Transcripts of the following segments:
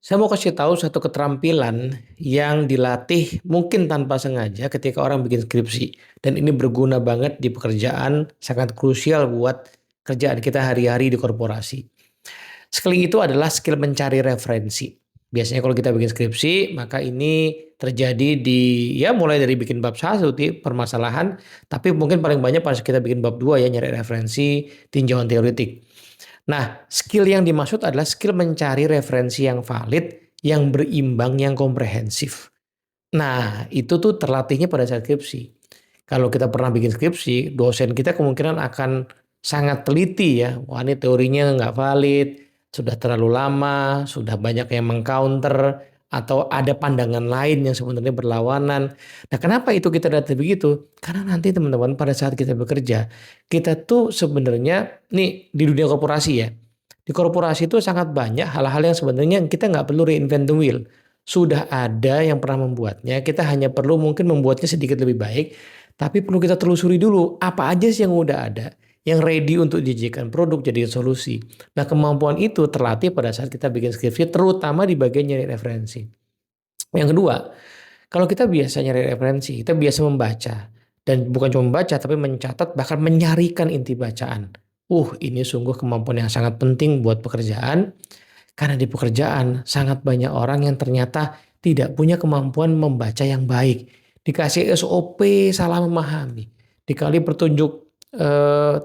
Saya mau kasih tahu satu keterampilan yang dilatih mungkin tanpa sengaja ketika orang bikin skripsi. Dan ini berguna banget di pekerjaan, sangat krusial buat kerjaan kita hari-hari di korporasi. Skill itu adalah skill mencari referensi. Biasanya kalau kita bikin skripsi, maka ini terjadi di ya mulai dari bikin bab satu permasalahan, tapi mungkin paling banyak pas kita bikin bab 2 ya nyari referensi, tinjauan teoretik. Nah, skill yang dimaksud adalah skill mencari referensi yang valid, yang berimbang, yang komprehensif. Nah, itu tuh terlatihnya pada saat skripsi. Kalau kita pernah bikin skripsi, dosen kita kemungkinan akan sangat teliti ya. Wah, ini teorinya nggak valid, sudah terlalu lama, sudah banyak yang mengcounter, atau ada pandangan lain yang sebenarnya berlawanan. Nah, kenapa itu kita data begitu? Karena nanti teman-teman pada saat kita bekerja, kita tuh sebenarnya nih di dunia korporasi ya. Di korporasi itu sangat banyak hal-hal yang sebenarnya kita nggak perlu reinvent the wheel. Sudah ada yang pernah membuatnya, kita hanya perlu mungkin membuatnya sedikit lebih baik, tapi perlu kita telusuri dulu apa aja sih yang udah ada, yang ready untuk dijadikan produk, jadi solusi. Nah, kemampuan itu terlatih pada saat kita bikin skripsi, terutama di bagian nyari referensi. Yang kedua, kalau kita biasa nyari referensi, kita biasa membaca. Dan bukan cuma membaca, tapi mencatat, bahkan menyarikan inti bacaan. Ini sungguh kemampuan yang sangat penting buat pekerjaan. Karena di pekerjaan, sangat banyak orang yang ternyata tidak punya kemampuan membaca yang baik. Dikasih SOP, salah memahami. Dikali petunjuk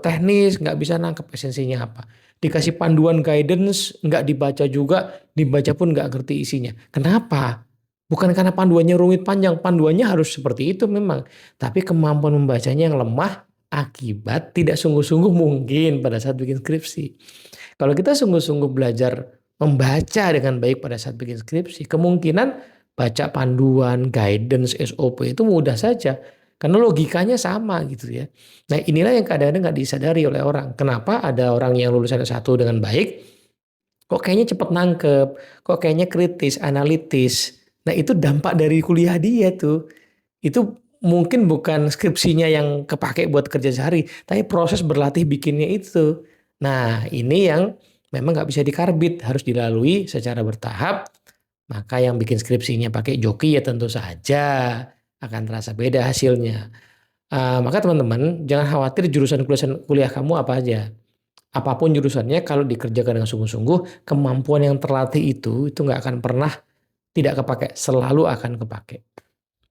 teknis, nggak bisa nangkep esensinya apa. Dikasih panduan guidance, nggak dibaca juga, dibaca pun nggak ngerti isinya. Kenapa? Bukan karena panduannya rumit panjang, panduannya harus seperti itu memang. Tapi kemampuan membacanya yang lemah akibat tidak sungguh-sungguh mungkin pada saat bikin skripsi. Kalau kita sungguh-sungguh belajar membaca dengan baik pada saat bikin skripsi, kemungkinan baca panduan, guidance, SOP itu mudah saja. Karena logikanya sama gitu ya. Nah, inilah yang kadang-kadang nggak disadari oleh orang. Kenapa ada orang yang lulusan S1 dengan baik, kok kayaknya cepat nangkep, kok kayaknya kritis, analitis. Nah, itu dampak dari kuliah dia tuh. Itu mungkin bukan skripsinya yang kepake buat kerja sehari, tapi proses berlatih bikinnya itu. Nah, ini yang memang nggak bisa dikarbit, harus dilalui secara bertahap. Maka yang bikin skripsinya pakai joki ya tentu saja akan terasa beda hasilnya. Maka teman-teman jangan khawatir jurusan kuliah kamu apa aja. Apapun jurusannya kalau dikerjakan dengan sungguh-sungguh, kemampuan yang terlatih itu nggak akan pernah tidak kepake, selalu akan kepake.